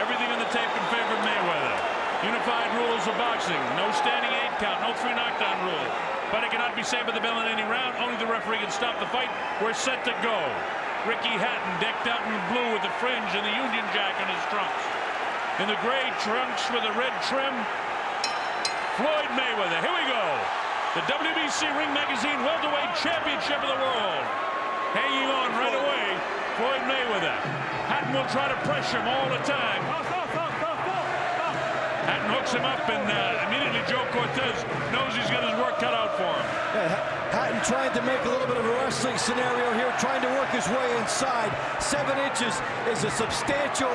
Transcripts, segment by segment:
Everything on the tape in favor of Mayweather. Unified rules of boxing. No standing 8 count. No 3 knockdown rule. But it cannot be saved by the bell in any round. Only the referee can stop the fight. We're set to go. Ricky Hatton decked out in blue with the fringe and the Union Jack on his trunks. In the gray trunks with the red trim, Floyd Mayweather. Here we go. The WBC Ring Magazine Welterweight Championship of the World. Hanging on right away, Floyd Mayweather. Hatton will try to pressure him all the time. Hatton hooks him up, and immediately Joe Cortez knows he's got his work cut out for him. Yeah, Hatton trying to make a little bit of a wrestling scenario here, trying to work his way inside. 7 inches is a substantial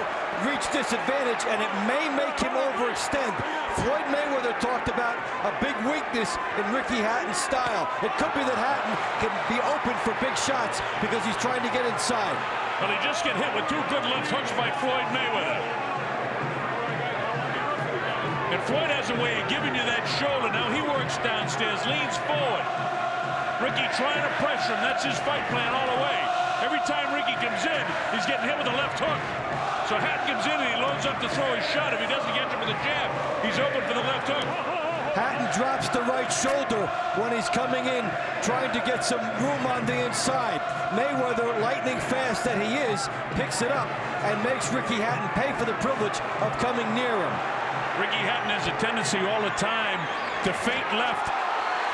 reach disadvantage, and it may make him overextend. Floyd Mayweather talked about a big weakness in Ricky Hatton's style. It could be that Hatton can be open for big shots because he's trying to get inside. Well, he just get hit with 2 good left hooks by Floyd Mayweather. And Floyd has a way of giving you that shoulder. Now he works downstairs, leans forward. Ricky trying to pressure him. That's his fight plan all the way. Every time Ricky comes in, he's getting hit with a left hook. So Hatton comes in and he loads up to throw his shot. If he doesn't get him with a jab, he's open for the left hook. Hatton drops the right shoulder when he's coming in, trying to get some room on the inside. Mayweather, lightning fast that he is, picks it up and makes Ricky Hatton pay for the privilege of coming near him. Ricky Hatton has a tendency all the time to feint left.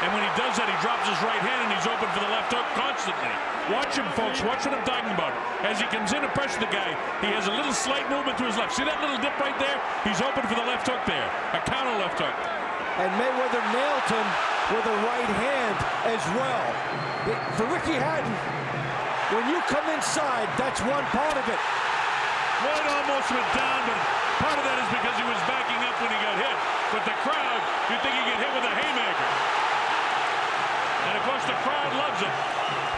And when he does that, he drops his right hand and he's open for the left hook constantly. Watch him, folks. Watch what I'm talking about. As he comes in to pressure the guy, he has a little slight movement to his left. See that little dip right there? He's open for the left hook there. A counter left hook. And Mayweather nailed him with a right hand as well. For Ricky Hatton, when you come inside, that's one part of it. Floyd almost went down, but part of that is because he was backing up when he got hit. But the crowd, you'd think he'd get hit with a haymaker. And of course the crowd loves it.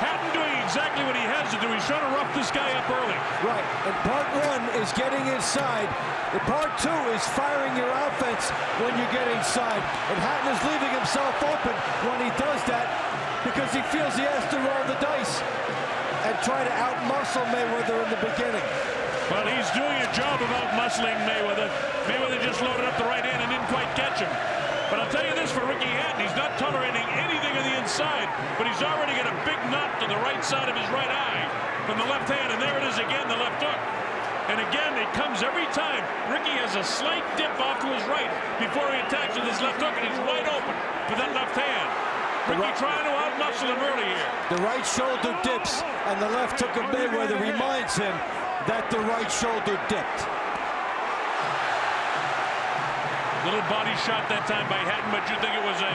Hatton doing exactly what he has to do. He's trying to rough this guy up early. Right, and part 1 is getting inside. And part 2 is firing your offense when you get inside. And Hatton is leaving himself open when he does that because he feels he has to roll the dice and try to outmuscle Mayweather in the beginning. Well, he's doing a job of outmuscling Mayweather. Mayweather just loaded up the right hand and didn't quite catch him. But I'll tell you this for Ricky Hatton, he's not tolerating anything on the inside, but he's already got a big knot to the right side of his right eye from the left hand, and there it is again, the left hook. And again, it comes every time. Ricky has a slight dip off to his right before he attacks with his left hook, and he's wide open for that left hand. Ricky trying to outmuscle him early here. The right shoulder dips, and the left hook of Mayweather reminds him that the right shoulder dipped. Little body shot that time by Hatton, but you think it was a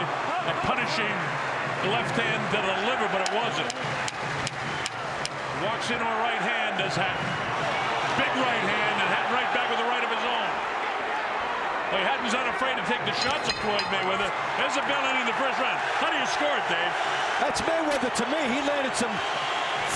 punishing left hand to the liver, but it wasn't. Walks into a right hand, does Hatton. Big right hand, and Hatton right back with the right of his own. Well, Hatton's not afraid to take the shots of Floyd Mayweather. There's a bell ending the first round. How do you score it, Dave? That's Mayweather to me. He landed some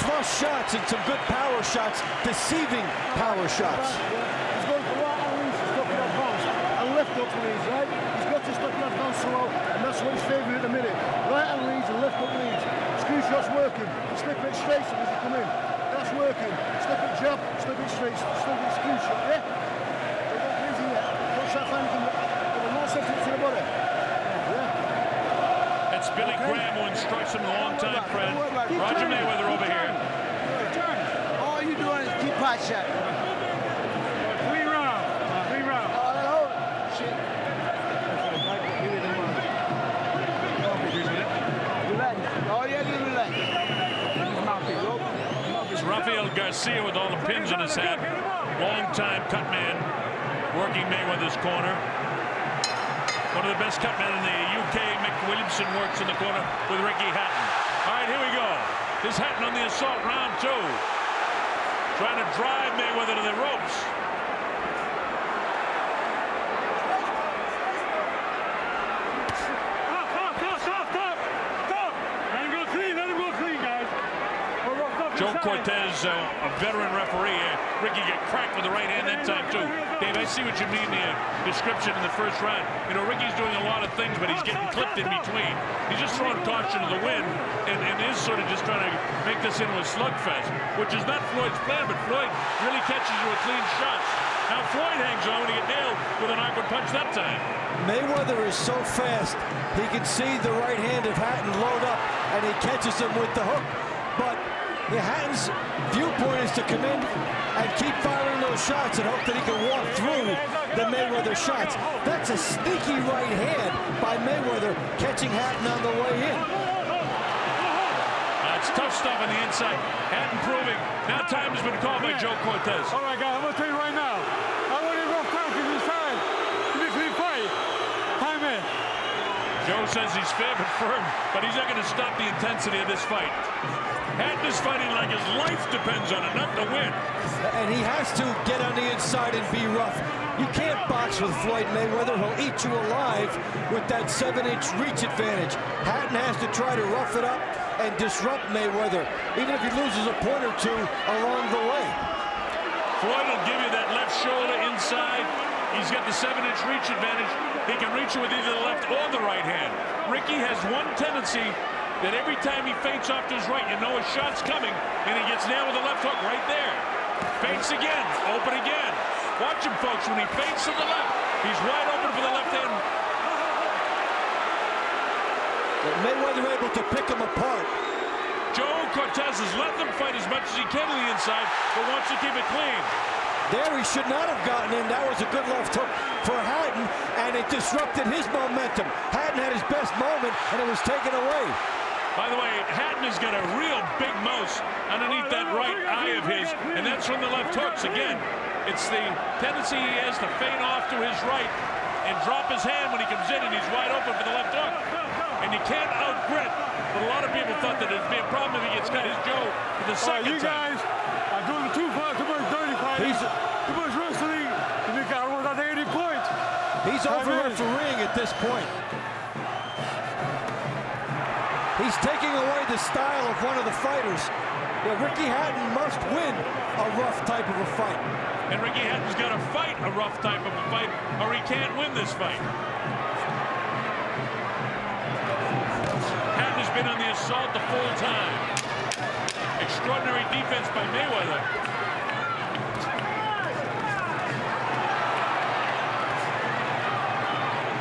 flush shots and some good power shots, deceiving power shots. He's going for right hand leads to stop in advance and left hook leads, right? He's got to stop in advance so well, and that's what he's favouring at the minute. Right hand leads and left hook leads. Screw shot's working. Slip it straight as he come in. That's working. Slip it jab, slip it straight, slip it screw shot, yeah? They're not easy yet. Don't try to find anything. They're not set to the body. That's Billy Graham, who instructs him, a long-time friend. Roger Mayweather over here. All you doing is keep pot shot. 3 rounds. 3 rounds. Oh, shit. Relax. All you have to do is relax. It's Rafael Garcia with all the pins in his hat. Long-time cut man, working Mayweather's corner. One of the best cut men in the UK, Mick Williamson, works in the corner with Ricky Hatton. All right, here we go. This Hatton on the assault, round 2. Trying to drive Mayweather to the ropes. Stop. Let him go clean, guys. Joe Cortez, a veteran referee. Ricky get cracked with the right hand that time, too. Dave, I see what you mean in the description in the first round. You know, Ricky's doing a lot of things, but he's getting clipped in between. He's just throwing caution to the wind and is sort of just trying to make this into a slugfest, which is not Floyd's plan, but Floyd really catches you with clean shots. Now Floyd hangs on when he get nailed with an awkward punch that time. Mayweather is so fast, he can see the right hand of Hatton load up, and he catches him with the hook. But Hatton's viewpoint is to come in and keep firing those shots and hope that he can walk through the Mayweather shots. That's a sneaky right hand by Mayweather, catching Hatton on the way in. That's tough stuff on the inside. Hatton proving. Now time has been called by Joe Cortez. All right, guys, I'm going to tell you right now. I want to rough punches inside to be clean fight. Time in. Joe says he's favored firm, but he's not going to stop the intensity of this fight. Hatton is fighting like his life depends on it, not to win. And he has to get on the inside and be rough. You can't box with Floyd Mayweather. He'll eat you alive with that 7-inch reach advantage. Hatton has to try to rough it up and disrupt Mayweather, even if he loses a point or two along the way. Floyd will give you that left shoulder inside. He's got the 7-inch reach advantage. He can reach you with either the left or the right hand. Ricky has one tendency that every time he feints off to his right, you know a shot's coming, and he gets nailed with the left hook right there. Feints again, open again. Watch him, folks, when he feints to the left, he's wide open for the left hand. But Mayweather able to pick him apart. Joe Cortez has let them fight as much as he can on the inside, but wants to keep it clean. There he should not have gotten in. That was a good left hook for Hatton, and it disrupted his momentum. Hatton had his best moment, and it was taken away. By the way, Hatton has got a real big mouse underneath that right eye of his, and that's from the left hooks again. It's the tendency he has to feint off to his right and drop his hand when he comes in, and he's wide open for the left hook. And you can't out-grit, but a lot of people thought that it'd be a problem if he gets cut. His Joe for the second you guys are doing too far, too much dirty fighting, too much wrestling. You got almost at 80 points. He's over-refereeing at this point. He's taking away the style of one of the fighters. Yeah, Ricky Hatton must win a rough type of a fight. And Ricky Hatton's got to fight a rough type of a fight, or he can't win this fight. Hatton has been on the assault the full time. Extraordinary defense by Mayweather.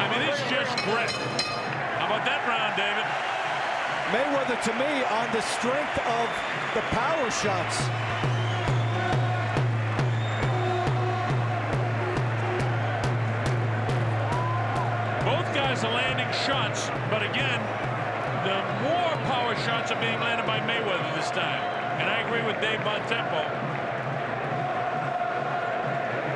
I mean, it's just grit. How about that round, David? Mayweather, to me, on the strength of the power shots. Both guys are landing shots, but again, the more power shots are being landed by Mayweather this time. And I agree with Dave Bontempo.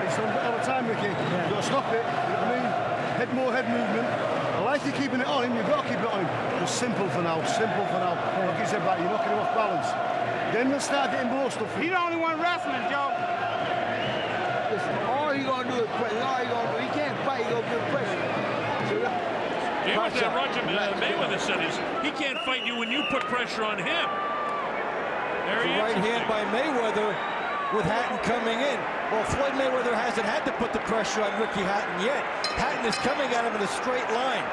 It's all the time, Ricky. You've got to stop it. You know what I mean? More head movement. I like you keeping it on him. You've got to keep it on him. Just simple for now. Simple for now. Knock his head back. You're knocking him off balance. Then we'll start getting more stuff. He the only one wrestling, Joe. Listen, all he gonna do is pressure. All he gonna do, he can't fight. He gonna give pressure. What Roger Mayweather said is he can't fight you when you put pressure on him. There he is. Right hand by Mayweather with Hatton coming in. Well, Floyd Mayweather hasn't had to put the pressure on Ricky Hatton yet. Hatton is coming at him in a straight line.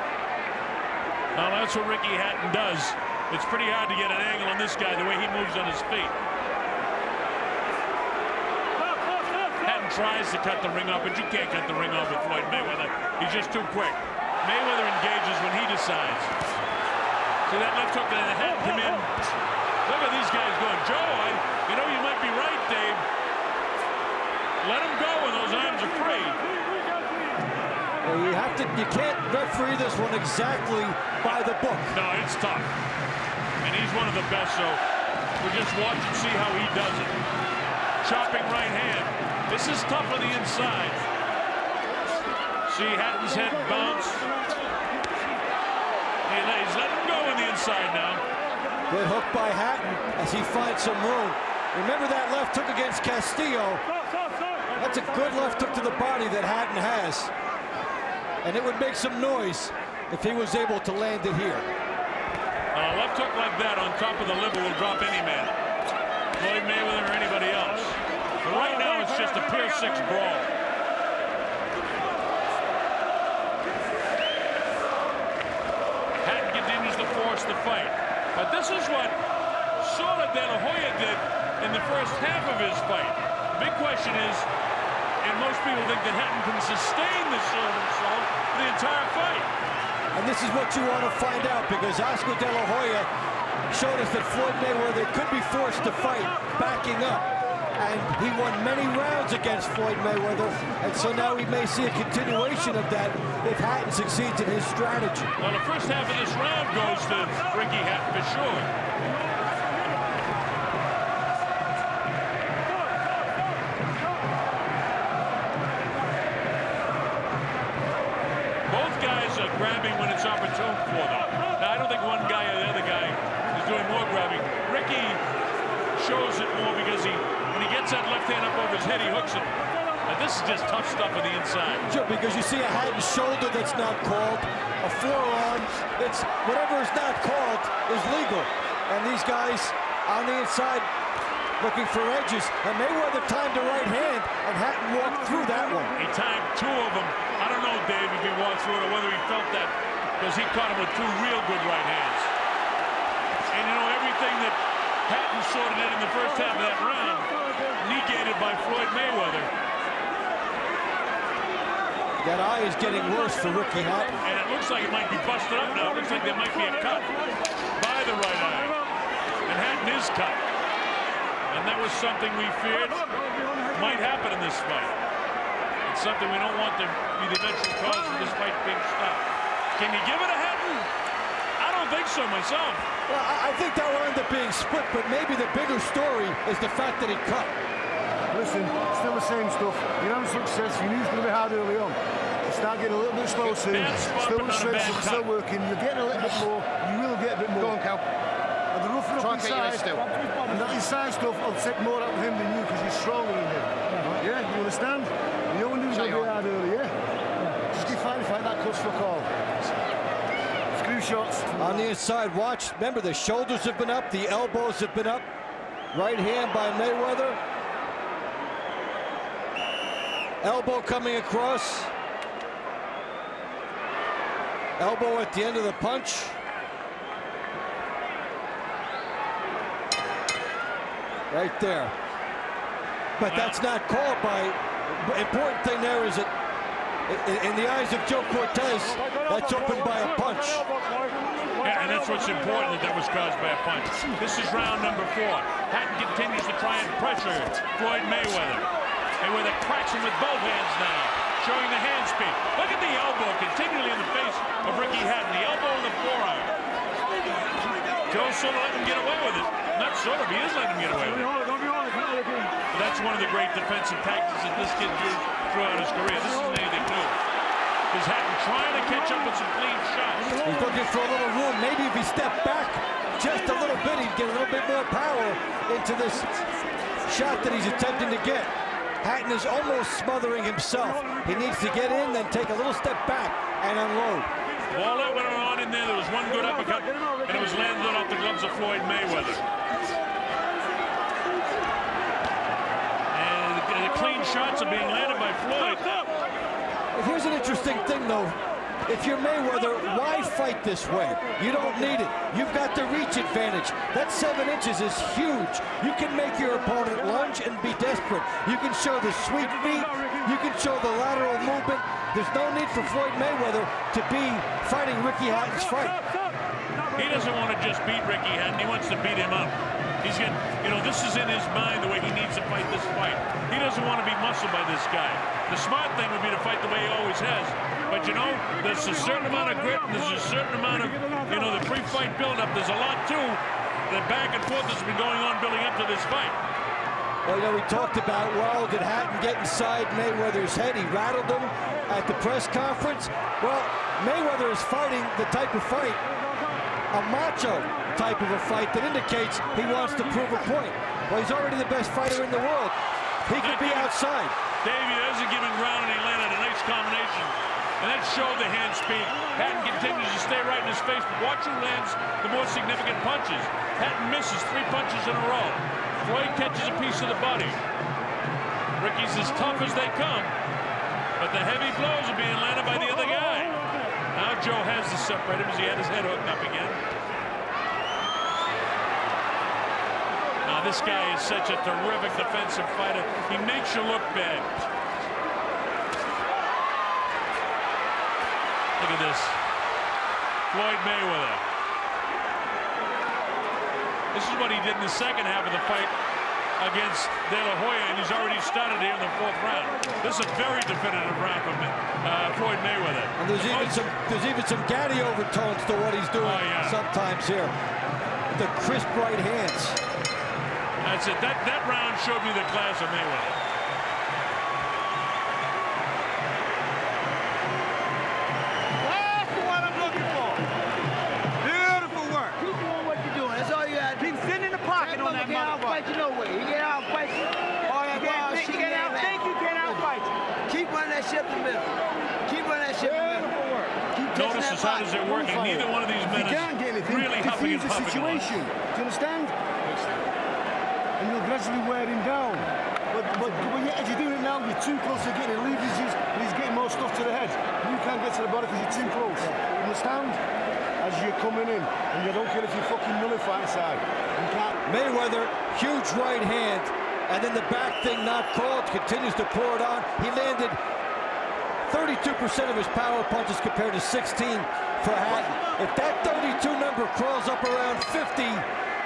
Well, that's what Ricky Hatton does. It's pretty hard to get an angle on this guy the way he moves on his feet. Hatton tries to cut the ring off, but you can't cut the ring off with Floyd Mayweather. He's just too quick. Mayweather engages when he decides. See that left hook that Hatton come in? Look at these guys going. Joe, you know, you might be right, Dave. Let him go when those arms are free. Well, you can't referee this one exactly by the book. No, it's tough. And he's one of the best, so we'll just watch and see how he does it. Chopping right hand. This is tough on the inside. See Hatton's head bounce. He's letting him go on the inside now. Good hook by Hatton as he finds some room. Remember that left hook against Castillo. That's a good left hook to the body that Hatton has. And it would make some noise if he was able to land it here. A left hook like that on top of the liver will drop any man. Floyd Mayweather or anybody else. But right now it's just a pure 6 brawl. Hatton continues to force the fight. But this is what Sola De La Hoya did in the first half of his fight. The big question is, And most people think that Hatton can sustain the shoulder assault for the entire fight. And this is what you want to find out, because Oscar De La Hoya showed us that Floyd Mayweather could be forced to fight backing up. And he won many rounds against Floyd Mayweather, and so now we may see a continuation of that if Hatton succeeds in his strategy. Well, the first half of this round goes to Ricky Hatton for sure. Both guys are grabbing when it's opportune for them. Now, I don't think one guy or the other guy is doing more grabbing. Ricky shows it more because when he gets that left hand up over his head, he hooks it. And this is just tough stuff on the inside. Sure, because you see a Hatton shoulder that's not called, a forearm, it's whatever is not called is legal. And these guys on the inside looking for edges. And Mayweather timed the right hand, and Hatton walked through that one. He timed two of them. I don't know, Dave, if he walked through it or whether he felt that, because he caught him with two real good right hands. And you know, everything that Hatton sorted in the first half of that round, negated by Floyd Mayweather. That eye is getting worse for Ricky Hatton. And it looks like it might be busted up now. It looks like there might be a cut by the right eye. And Hatton is cut. And that was something we feared might happen in this fight. It's something we don't want to be the eventual cause of this fight being stopped. Can you give it a Hatton? I don't think so myself. Well, I think that will end up being split, but maybe the bigger story is the fact that he cut. Listen, still the same stuff. You're having success. You knew it was going to be hard early on. You start getting a little bit slow soon. Still the strength, still working. You're getting a little bit more. You will get a bit more. Go on, Cal. And the rougher up inside, and that inside stuff will take more out of him than you because you're stronger than him. Yeah, you understand? You know when you was going to be hard early, yeah? Just keep fighting, fight that cuts for call. Screw shots. On the inside, watch. Remember, the shoulders have been up, the elbows have been up. Right hand by Mayweather. Elbow coming across. Elbow at the end of the punch. Right there. But that's not called by... Important thing there is that in the eyes of Joe Cortez, that's opened by a punch. Yeah, and that's what's important, that was caused by a punch. This is round number 4. Hatton continues to try and pressure Floyd Mayweather. Mayweather cracks him with both hands now, showing the hand speed. Look at the elbow continually in the face of Ricky Hatton. The elbow and the forearm. Joe sort of let him get away with it. Not sort of, he is letting him get away with it. But that's one of the great defensive tactics that this kid used throughout his career. This isn't anything new. Is Hatton trying to catch up with some clean shots? He's looking for a little room. Maybe if he stepped back just a little bit, he'd get a little bit more power into this shot that he's attempting to get. Hatton is almost smothering himself. He needs to get in, then take a little step back and unload. While that went on in there, there was one good uppercut, and it was landed off the gloves of Floyd Mayweather. And the clean shots are being landed by Floyd. Here's an interesting thing, though. If you're Mayweather, why fight this way? You don't need it. You've got the reach advantage. That 7 inches is huge. You can make your opponent lunge and be desperate. You can show the sweep feet. You can show the lateral movement. There's no need for Floyd Mayweather to be fighting Ricky Hatton's fight. He doesn't want to just beat Ricky Hatton. He wants to beat him up. He's getting, you know, this is in his mind the way he needs to fight this fight. He doesn't want to be muscled by this guy. The smart thing would be to fight the way he always has. But, you know, there's a certain amount of grit, and there's a certain amount of, you know, the pre-fight build-up. There's a lot, too, the back and forth that's been going on building up to this fight. Well, you know, we talked about, well, did Hatton get inside Mayweather's head? He rattled him at the press conference. Well, Mayweather is fighting the type of fight, a macho type of a fight that indicates he wants to prove a point. Well, he's already the best fighter in the world. He could be outside. Davey doesn't give him ground, and he landed a nice combination. And that showed the hand speed. Hatton continues to stay right in his face, but watch who lands the more significant punches. Hatton misses 3 punches in a row. Floyd catches a piece of the body. Ricky's as tough as they come, but the heavy blows are being landed by the other guy. Now Joe has to separate him as he had his head hooked up again. Now this guy is such a terrific defensive fighter. He makes you look bad. Look at this. Floyd Mayweather. This is what he did in the second half of the fight against De La Hoya, and he's already started here in the 4th round. This is a very definitive round from Floyd Mayweather. And there's even some Gaddy overtones to what he's doing sometimes here. The crisp right hands. That's it. That round showed me the class of Mayweather. That's what I'm looking for. Beautiful work. Keep doing what you're doing. That's all you got to do. He's sitting in the pocket on that motherfucker. You know what? He get out fight you. You can't outfight you. Keep running that shit in the middle. Keep running that shit in the middle. Keep Notice that how does it work, and neither one of these men If you can't get is anything, really huffing and diffuse the puffing. situation. Do you understand? And you'll gradually wear him down. But as you're doing it now, you're too close to getting leverages, and he's getting more stuff to the head. You can't get to the body because you're too close. You understand? As you're coming in, and you don't care if you fucking nullify inside. You can't. Mayweather, huge right hand, and then the back thing not called, continues to pour it on. He landed 32% of his power punches compared to 16 for Hatton. If that 32 number crawls up around 50,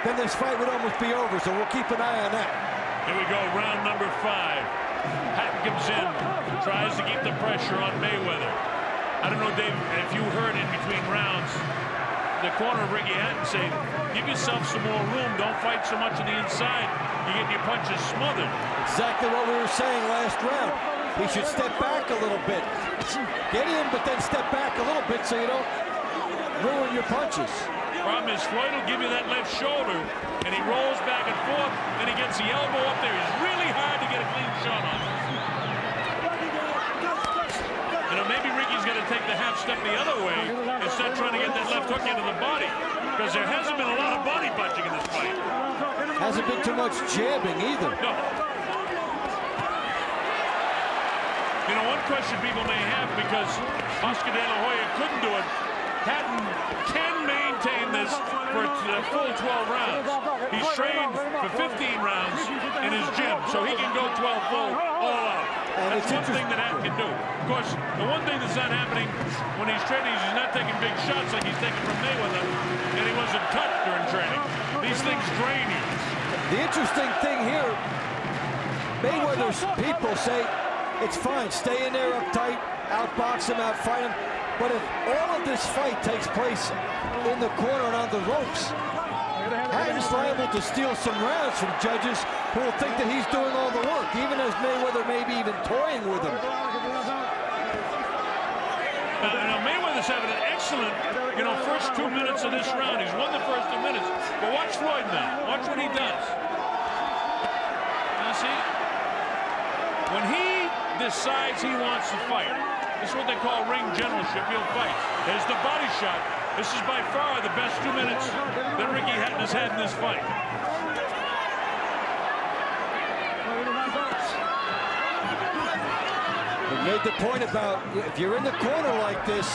then this fight would almost be over, so we'll keep an eye on that. Here we go, round number 5. Hatton comes in, tries to keep the pressure on Mayweather. I don't know, Dave, if you heard in between rounds, the corner of Ricky Hatton say, give yourself some more room, don't fight so much on the inside. You get your punches smothered. Exactly what we were saying last round. He should step back a little bit. Get in, but then step back a little bit so you don't ruin your punches. Problem is, Floyd will give you that left shoulder, and he rolls back and forth, and he gets the elbow up there. It's really hard to get a clean shot on him. You know, maybe Ricky's going to take the half step the other way and start trying to get that left hook into the body, because there hasn't been a lot of body punching in this fight. Hasn't been too much jabbing either. No. You know, one question people may have, because Oscar De La Hoya couldn't do it, Hatton can maintain this for a full 12 rounds. He's trained for 15 rounds in his gym, so he can go 12 full all out. That's one thing that Hatton can do. Of course, the one thing that's not happening when he's training is he's not taking big shots like he's taking from Mayweather, and he wasn't cut during training. These things drain you. The interesting thing here, Mayweather's people say, it's fine, stay in there uptight, outbox him, outfight him. But if all of this fight takes place in the corner and on the ropes, Hatton's liable to steal some rounds from judges who will think that he's doing all the work, even as Mayweather may be even toying with him. Now Mayweather's having an excellent, first 2 minutes of this round. He's won the first 2 minutes. But watch Floyd now. Watch what he does. Now see, when he decides he wants to fight, this is what they call ring generalship. He'll fight. There's the body shot. This is by far the best 2 minutes that Ricky Hatton has had in this fight. We made the point about if you're in the corner like this,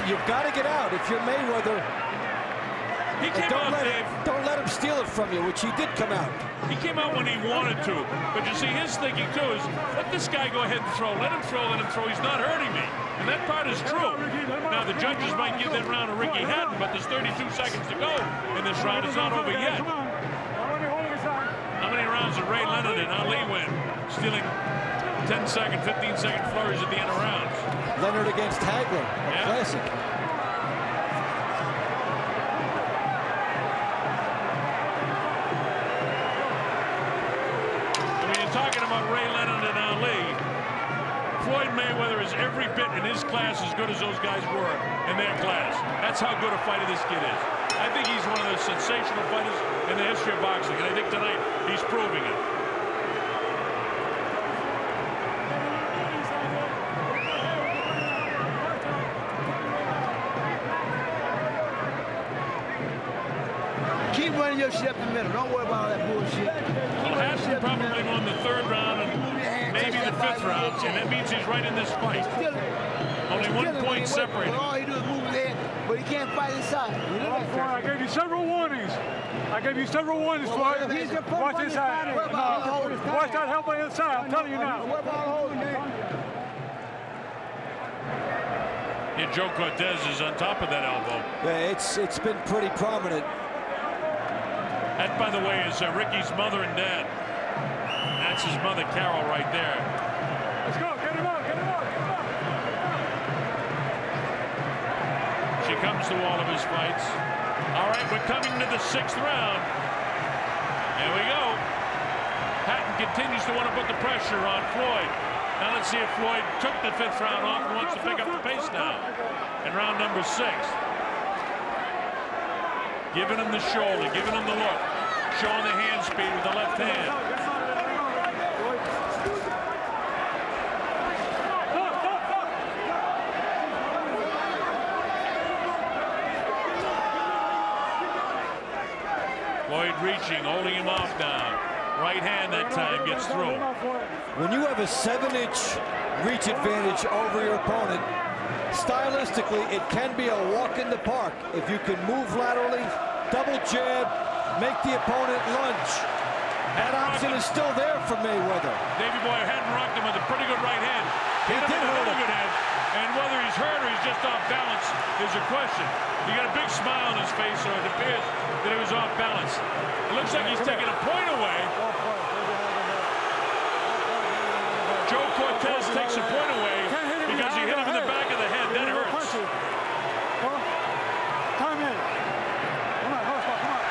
you've got to get out. If you're Mayweather, don't let him steal it from you, which he did come out. He came out when he wanted to. But you see, his thinking, too, is let this guy go ahead and throw. Let him throw, let him throw. He's not hurting me. And that part is true. Now, the judges might give that round to Ricky Hatton, but there's 32 seconds to go in this round. It's not over yet. How many rounds did Ray Leonard and Ali win? Stealing 10-second, 15-second flurries at the end of rounds. Leonard against Hagler, a classic. Talking about Ray Leonard and Ali, Floyd Mayweather is every bit in his class as good as those guys were in their class. That's how good a fighter this kid is. I think he's one of the sensational fighters in the history of boxing, and I think tonight he's proving it. Keep running your shit up the middle. Don't worry about all that bullshit. Well, Hatton probably won the 3rd round and maybe the 5th round, and that means he's right in this fight. Only 1 point separated. All he do is move his head, but he can't fight inside. I gave you several warnings. Floyd. Watch inside. Watch that help on inside. I'm telling you now. Yeah, Joe Cortez is on top of that elbow. Yeah, it's been pretty prominent. That, by the way, is Ricky's mother and dad. That's his mother, Carol, right there. Let's go. Get him out. Get him out. Get him out. She comes to all of his fights. All right, we're coming to the 6th round. Here we go. Hatton continues to want to put the pressure on Floyd. Now let's see if Floyd took the 5th round off and wants to pick up the pace now in round number 6. Giving him the shoulder, giving him the look, showing the hand speed with the left hand. Floyd reaching, holding him off down. Right hand that time gets through. When you have a 7-inch reach advantage over your opponent, stylistically, it can be a walk in the park. If you can move laterally, double jab, make the opponent lunge. That option is still there for Mayweather. Davey Boy hadn't rocked him with a pretty good right hand. He did hurt him. Good hand. And whether he's hurt or he's just off balance is a question. He got a big smile on his face, so it appears that he was off balance. It looks like he's taking a point away. Joe Cortez takes a point away because he hit him in the back of the head. That hurts. Time in. Come on, come on. Let's go. Come on.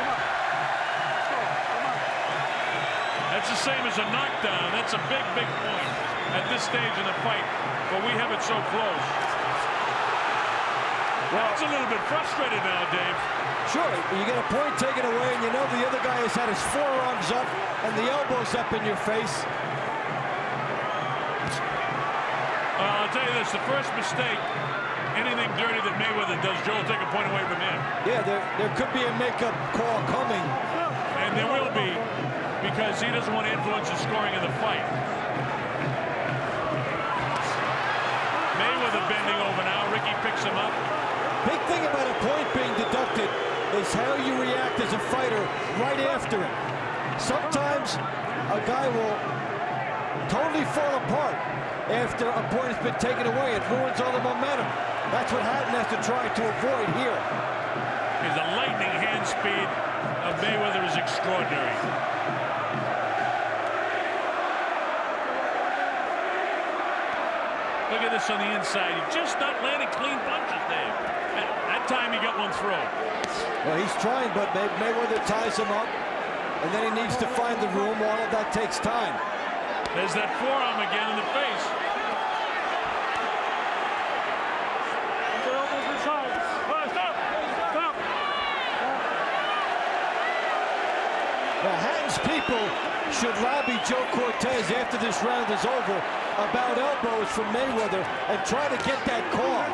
That's the same as a knockdown. That's a big, big point at this stage in the fight. But we have it so close. That's a little bit frustrated now, Dave. Sure, you get a point taken away, and you know the other guy has had his forearms up and the elbows up in your face. I'll tell you this, the first mistake, anything dirty that Mayweather does, Joe will take a point away from him. Yeah, there could be a makeup call coming. And there will be, because he doesn't want to influence the scoring of the fight. Mayweather bending over now. Ricky picks him up. Big thing about a point being deducted is how you react as a fighter right after it. Sometimes a guy will totally fall apart after a point has been taken away. It ruins all the momentum. That's what Hatton has to try to avoid here. The lightning hand speed of Mayweather is extraordinary. Look at this on the inside. He's just not landing clean punches, Dave. That time he got one throw. Well, he's trying, but Mayweather ties him up, and then he needs to find the room. All of that takes time. There's that forearm again in the face. Stop. Now, Hatton's people should lobby Joe Cortez after this round is over about elbows from Mayweather and try to get that call.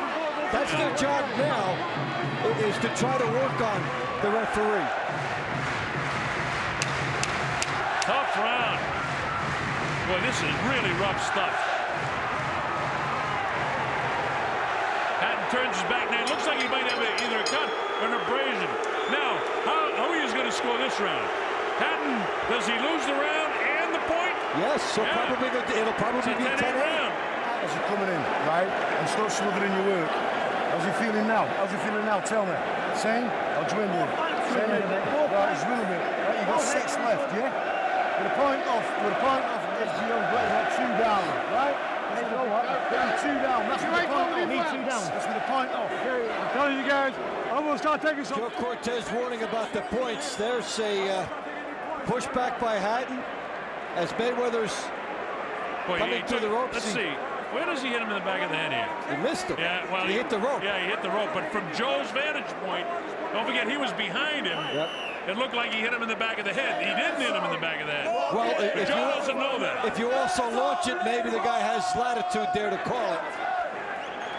That's their job now, is to try to work on the referee. Tough round. Boy, this is really rough stuff. Hatton turns his back now. It looks like he might have either a cut or an abrasion. Now, how are you going to score this round? Hatton, does he lose the round and the point? Yes, so Yeah. it'll probably be 10-8. round. As you're coming in, right, and start smothering your work. How's he feeling now? How's he feeling now? Tell me. Same or dwindling? Same. Right, he's willing it. Right, you got 6 left, yeah? With a point off, it's about 2 down, right? Getting 2 down. That's with a point off. Need 2 down. That's with a point off. I'm telling you guys, I'm going to start taking some. Joe Cortez warning about the points. There's a pushback by Hatton as Mayweather's coming through the ropes. Let's see. Where does he hit him in the back of the head here? He missed him. Yeah, well, he hit the rope. Yeah, he hit the rope. But from Joe's vantage point, don't forget he was behind him. Yep. It looked like he hit him in the back of the head. He didn't hit him in the back of the head. Well, But Joe doesn't know that. If you also launch it, maybe the guy has latitude there to call it.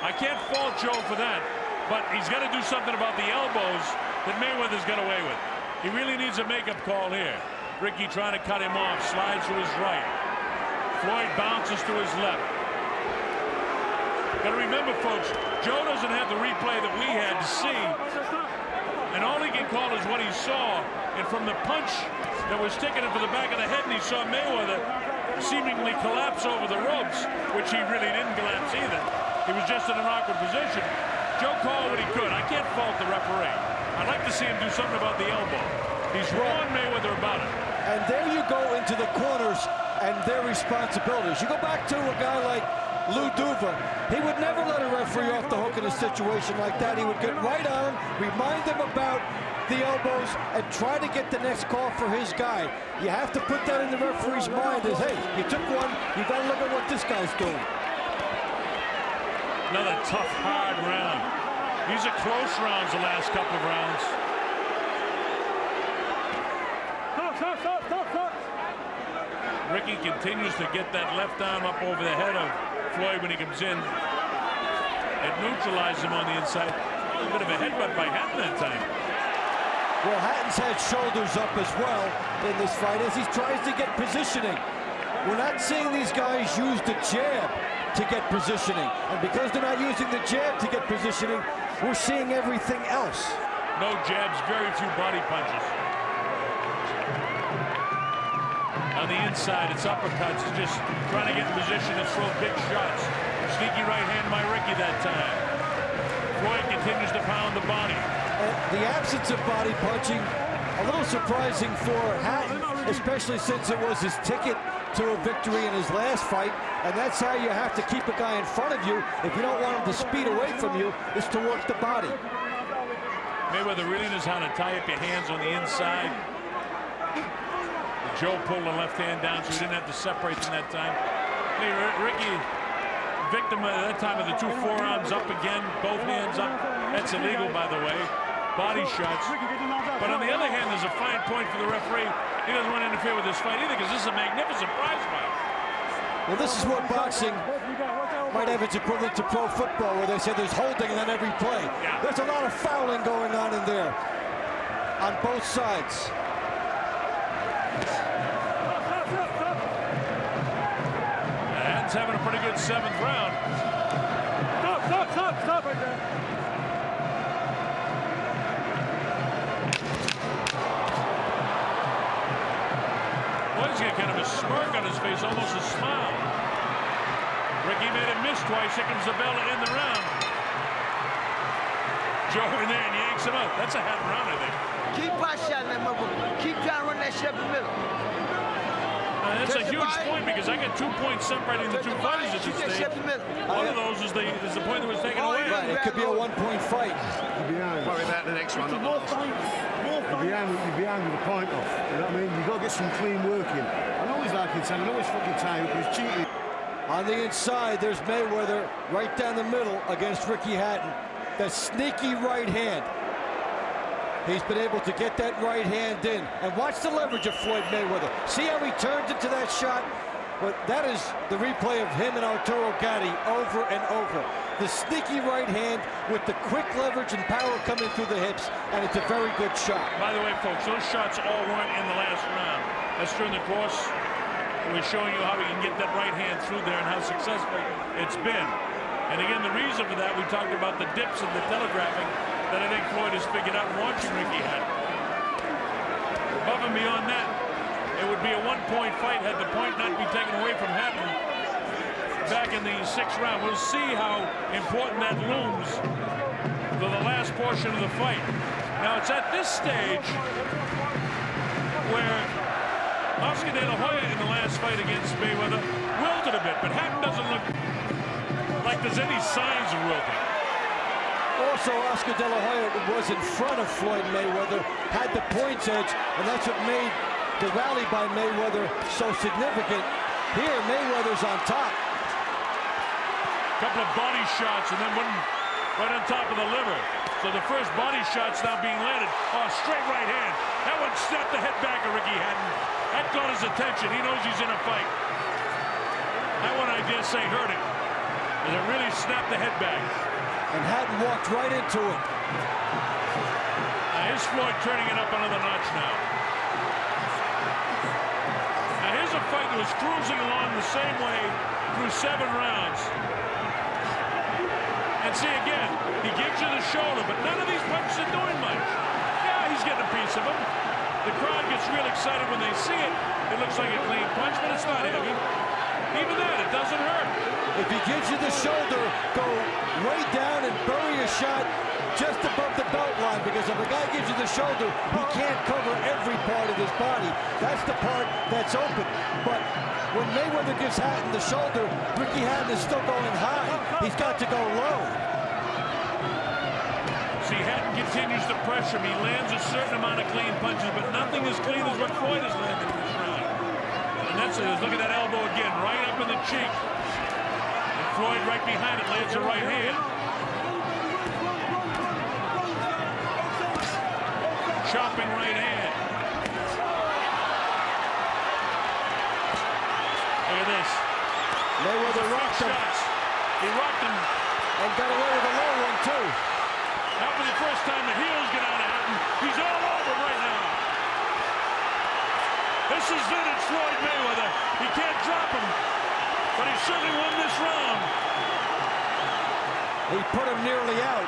I can't fault Joe for that, but he's got to do something about the elbows that Mayweather's got away with. He really needs a makeup call here. Ricky trying to cut him off, slides to his right. Floyd bounces to his left. Got to remember, folks, Joe doesn't have the replay that we had to see. And all he can call is what he saw. And from the punch that was sticking him for the back of the head, and he saw Mayweather seemingly collapse over the ropes, which he really didn't collapse either. He was just in an awkward position. Joe called what he could. I can't fault the referee. I'd like to see him do something about the elbow. He's warned Mayweather about it. And there you go into the corners and their responsibilities. You go back to a guy like Lou Duva. He would never let a referee off the hook in a situation like that. He would get right on him, remind them about the elbows, and try to get the next call for his guy. You have to put that in the referee's mind as, hey, you took one, you got to look at what this guy's doing. Another tough, hard round. These are close rounds, the last couple of rounds. Stop. Ricky continues to get that left arm up over the head of Floyd when he comes in. It neutralized him on the inside. A bit of a headbutt by Hatton that time. Well, Hatton's had shoulders up as well in this fight as he tries to get positioning. We're not seeing these guys use the jab to get positioning. And because they're not using the jab to get positioning, we're seeing everything else. No jabs, very few body punches. On the inside, it's uppercuts. He's just trying to get in position to throw big shots. Sneaky right hand by Ricky that time. Floyd continues to pound the body. And the absence of body punching, a little surprising for Hatton, especially since it was his ticket to a victory in his last fight. And that's how you have to keep a guy in front of you if you don't want him to speed away from you, is to work the body. Mayweather really knows how to tie up your hands on the inside. Joe pulled the left hand down so he didn't have to separate them that time. Hey, Ricky, victim at that time of the two forearms up again, both hands up. That's illegal, by the way. Body shots. But on the other hand, there's a fine point for the referee. He doesn't want to interfere with this fight either because this is a magnificent prize fight. Well, this is what boxing might have its equivalent to pro football, where they say there's holding on every play. Yeah. There's a lot of fouling going on in there on both sides. Hatton's having a pretty good seventh round. Stop right there. Well, he's got kind of a smirk on his face, almost a smile. Ricky made him miss twice. Here comes the bell to end the round. Joe in there and yanks him out. That's a Hatton round, I think. Keep pot shotting that motherfucker. Keep trying to run that shit up the middle. That's a huge point because I got 2 points separating the two fighters at this stage. One of those is the point that was taken away. Right, it could be a one-point fight. Worry about the next one. You're behind with the point off. You know what I mean? You've got to get some clean work in. I know he's like it, I know he's fucking tired, but he's cheating. On the inside, there's Mayweather right down the middle against Ricky Hatton. That sneaky right hand. He's been able to get that right hand in. And watch the leverage of Floyd Mayweather. See how he turns into that shot? But that is the replay of him and Arturo Gatti over and over. The sneaky right hand with the quick leverage and power coming through the hips, and it's a very good shot. By the way, folks, those shots all weren't in the last round. That's during the course. We're showing you how we can get that right hand through there and how successful it's been. And again, the reason for that, we talked about the dips and the telegraphing that I think Floyd has figured out watching Ricky Hatton. Above and beyond that, it would be a one-point fight had the point not be taken away from Hatton back in the 6th round. We'll see how important that looms for the last portion of the fight. Now, it's at this stage where Oscar De La Hoya in the last fight against Mayweather wilted a bit, but Hatton doesn't look like there's any signs of wilting. Also, Oscar De La Hoya was in front of Floyd Mayweather, had the points edge, and that's what made the rally by Mayweather so significant. Here, Mayweather's on top. Couple of body shots and then one right on top of the liver. So the first body shot's now being landed. Oh, straight right hand. That one snapped the head back of Ricky Hatton. That got his attention. He knows he's in a fight. That one, I dare say, hurt him. And it really snapped the head back. And Hatton walked right into it. Now here's Floyd turning it up another notch now. Now here's a fight that was cruising along the same way through 7 rounds. And see again, he gives you the shoulder, but none of these punches are doing much. Yeah, he's getting a piece of him. The crowd gets real excited when they see it. It looks like a clean punch, but it's not heavy. Even that, it doesn't hurt. If he gives you the shoulder, go way down and bury a shot just above the belt line, because if a guy gives you the shoulder, he can't cover every part of his body. That's the part that's open. But when Mayweather gives Hatton the shoulder, Ricky Hatton is still going high. He's got to go low. See, Hatton continues to pressure him. He lands a certain amount of clean punches, but nothing as clean as what Floyd has landed in this round. And that's it. Look at that elbow again, right up in the cheek. And Floyd right behind it lands a right hand. Chopping right hand. Look at this. Mayweather rocked him. He rocked him. And got away with a low one, too. That was the first time the heels get out of Hatton. He's all over right now. This is vintage Floyd Mayweather. He can't drop him, but he certainly won this round. He put him nearly out.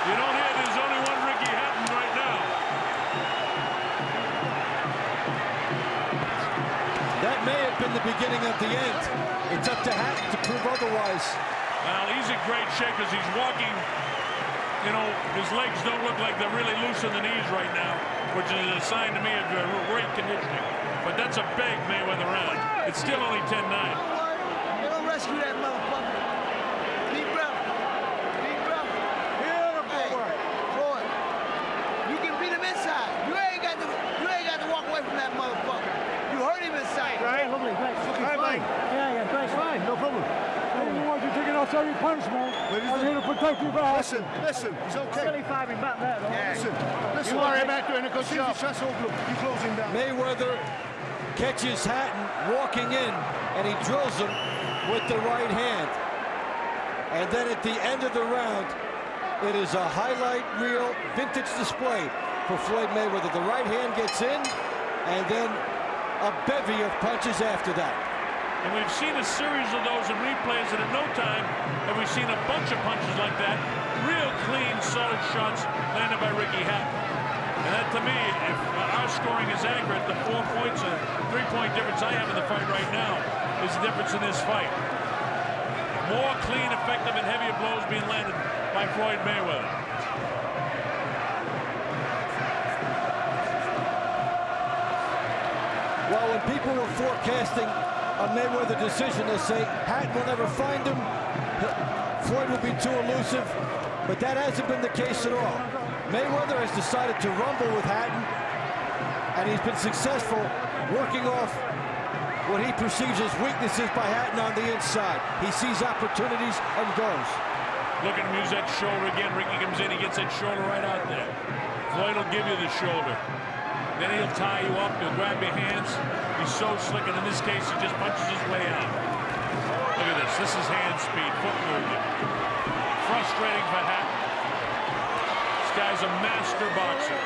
You don't hear there's only one Ricky Hatton right now. That may have been the beginning of the end. It's up to Hatton to prove otherwise. Well, he's in great shape as he's walking. You know, his legs don't look like they're really loose in the knees right now, which is a sign to me of great conditioning. But that's a big Mayweather round. It's still only 10-9. They'll rescue that motherfucker. Deep breath. Deep breath. Hey, Floyd, you can beat him inside. You ain't got to walk away from that motherfucker. You hurt him inside. Right, lovely, right. Fine. Yeah, great, fine, no problem. I don't want you taking out every punch, man. I'm here to protect you back. Listen, he's okay. Really firing back there, though. Listen. You worry about doing a good job. You close him down. Mayweather catches Hatton walking in, and he drills him with the right hand. And then at the end of the round, it is a highlight reel vintage display for Floyd Mayweather. The right hand gets in, and then a bevy of punches after that. And we've seen a series of those in replays, and at no time have we seen a bunch of punches like that. Real clean, solid shots landed by Ricky Hatton. And that, to me, if our scoring is accurate, the 4 points and 3-point difference I have in the fight right now is the difference in this fight. More clean, effective, and heavier blows being landed by Floyd Mayweather. Well, when people were forecasting a Mayweather decision, they say Hatton will never find him, Floyd will be too elusive, but that hasn't been the case at all. Mayweather has decided to rumble with Hatton, and he's been successful working off what he perceives as weaknesses by Hatton on the inside. He sees opportunities and goes. Look at him use that shoulder again. Ricky comes in, he gets that shoulder right out there. Floyd will give you the shoulder. Then he'll tie you up, he'll grab your hands. He's so slick, and in this case, he just punches his way out. Look at this. This is hand speed, foot movement. Frustrating for Hatton. This guy's a master boxer.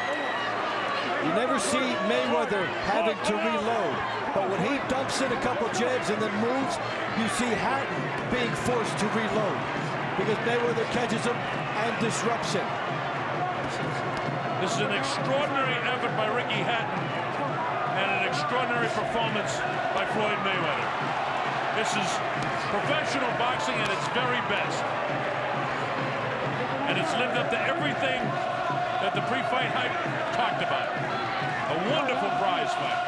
You never see Mayweather having to reload, but when he dumps in a couple jabs and then moves, you see Hatton being forced to reload because Mayweather catches him and disrupts him. This is an extraordinary effort by Ricky Hatton and an extraordinary performance by Floyd Mayweather. This is professional boxing at its very best. And it's lived up to everything that the pre-fight hype talked about. A wonderful prize fight.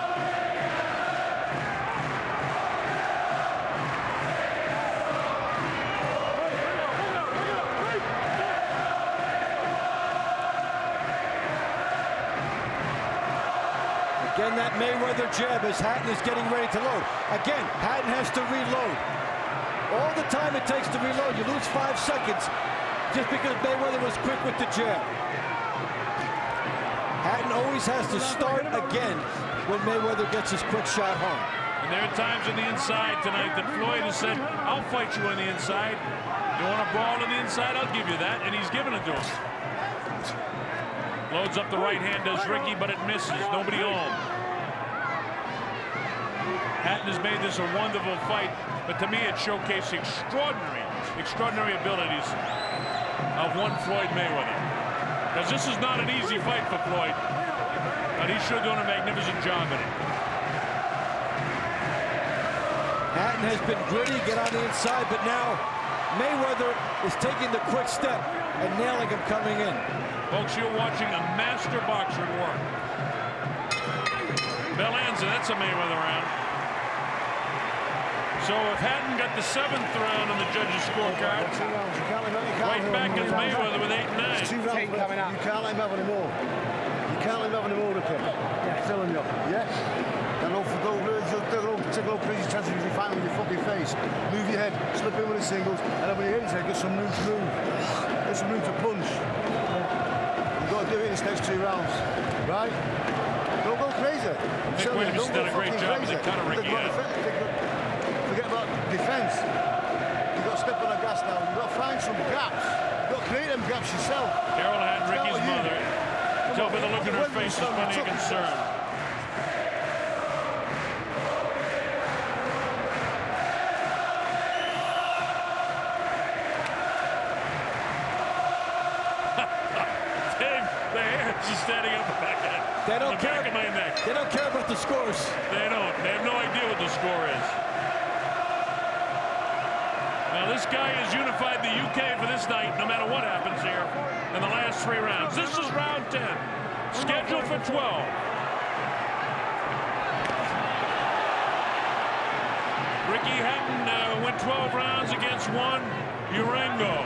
Again, that Mayweather jab as Hatton is getting ready to load. Again, Hatton has to reload. All the time it takes to reload, you lose 5 seconds just because Mayweather was quick with the jab. Hatton always has to start again when Mayweather gets his quick shot home. And there are times on the inside tonight that Floyd has said, I'll fight you on the inside. You want a brawl on the inside? I'll give you that. And he's given it to him. Loads up the right hand, does Ricky, but it misses. Nobody home. Hatton has made this a wonderful fight, but to me it showcased extraordinary abilities of one Floyd Mayweather. Because this is not an easy fight for Floyd. But he's sure doing a magnificent job in it. Hatton has been gritty, get on the inside, but now Mayweather is taking the quick step and nailing him coming in. Folks, you're watching a master boxer at work. Bell ends, and that's a Mayweather round. So if Hatton got the 7th round on the judges' scorecard, right back is Mayweather with 8 and 9. You can't let him have any more. You can't let him have any more, Ricky. I'm telling you. Yeah? And take no crazy chances if you fight him with your fucking face. Move your head, slip in with the singles, and then when you hit his head, get some room to move. Get some room to punch. You've got to do it in these next 2 rounds. Right? Don't go crazy. Nick Williams done a great job as a counter, Ricky. Forget about defense. You've got to step on the gas now. You've got to find some gaps. You've got to create them gaps yourself. Carol had Ricky's mother. Tell by the look in her face is plenty of concern. Dave, the hairs are standing up on my head. They don't the back of my neck. They don't care about the scores. They don't. They have no idea what the score is. Now this guy has unified the UK for this night, no matter what happens here in the last 3 rounds. This is round 10, scheduled for 12. Ricky Hatton went 12 rounds against Juan Urango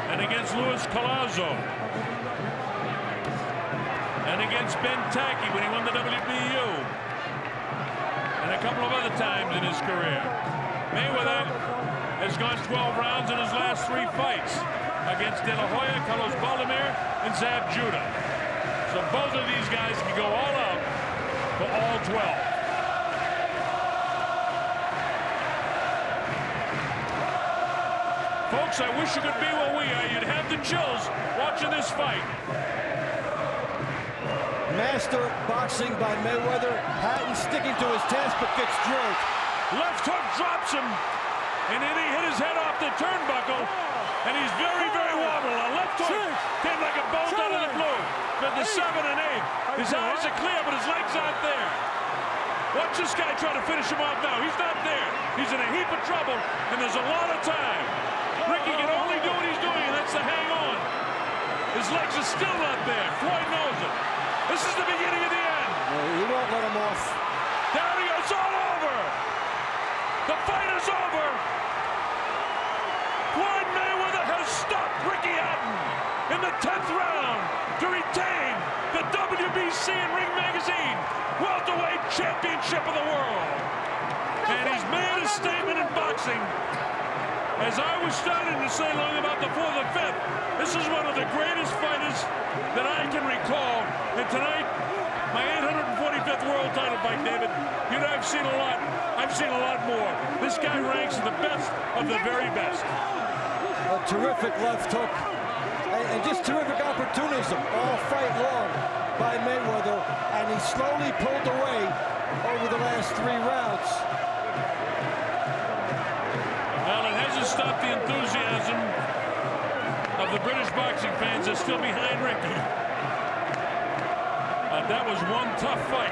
and against Luis Collazo and against Ben Tacky when he won the WBU and a couple of other times in his career. Mayweather has gone 12 rounds in his last 3 fights against De La Hoya, Carlos Baldomir, and Zab Judah. So both of these guys can go all out for all 12. Folks, I wish you could be where we are. You'd have the chills watching this fight. Master boxing by Mayweather. Hatton sticking to his task but gets drilled. Left hook drops him, and then he hit his head off the turnbuckle, and he's very, very wobbled. A left hook came like a bolt out of the blue. But the 7 and 8. His eyes are clear, but his legs aren't there. Watch this guy try to finish him off now. He's not there. He's in a heap of trouble, and there's a lot of time. Ricky can only do what he's doing, and that's to hang on. His legs are still not there. Floyd knows it. This is the beginning of the end. He won't let him off. There he goes, all over. The fight is over. Floyd Mayweather has stopped Ricky Hatton in the 10th round to retain the WBC and Ring Magazine welterweight championship of the world. And he's made a statement in boxing. As I was starting to say long about the 4th and 5th, this is one of the greatest fighters that I can recall. And tonight, my 845th world title fight, David. You know, I've seen a lot. I've seen a lot more. This guy ranks in the best of the very best. A terrific left hook. And just terrific opportunism all fight long by Mayweather. And he slowly pulled away over the last 3 rounds. Well, it hasn't stopped the enthusiasm of the British boxing fans that's still behind Ricky. That was one tough fight.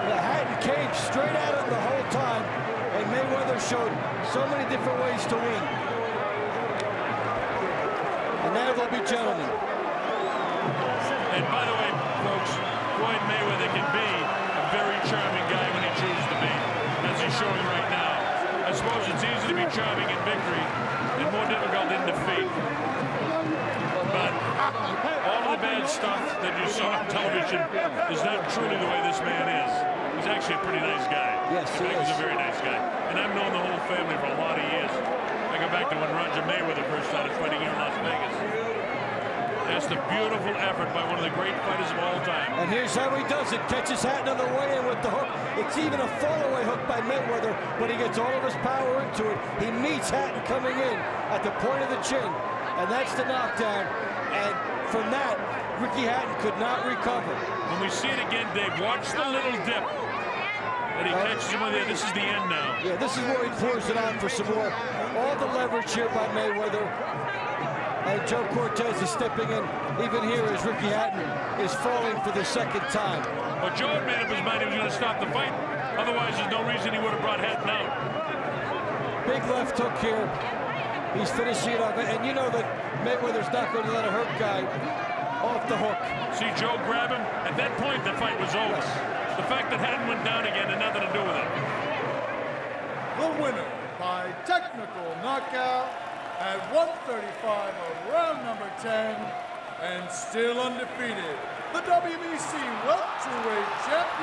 The Hatton came straight at him the whole time, and Mayweather showed so many different ways to win. And now they'll be gentlemen. And by the way, folks, Floyd Mayweather can be a very charming guy when he chooses to be, as he's showing right now. I suppose it's easy to be charming in victory and more difficult in defeat. But all of the bad stuff that you saw on television is not truly the way this man is. He's actually a pretty nice guy. Yes, he is. He's a very nice guy. And I've known the whole family for a lot of years. I go back to when Roger Mayweather first started fighting here in Las Vegas. That's the beautiful effort by one of the great fighters of all time. And here's how he does it. Catches Hatton on the way in with the hook. It's even a fall-away hook by Mayweather, but he gets all of his power into it. He meets Hatton coming in at the point of the chin, and that's the knockdown. And from that, Ricky Hatton could not recover. When we see it again, Dave, watch the little dip that he catches him with there. This is the end now. Yeah, this is where he pours it on for some more. All the leverage here by Mayweather. And Joe Cortez is stepping in, even here as Ricky Hatton is falling for the second time. But Joe had made up his mind he was going to stop the fight. Otherwise, there's no reason he would have brought Hatton out. Big left hook here. He's finishing it off. And you know that Mayweather's not going to let a hurt guy off the hook. See Joe grab him? At that point, the fight was over. Yes. The fact that Hatton went down again had nothing to do with it. The winner by technical knockout at 135 of round number 10 and still undefeated, the WBC welterweight champion,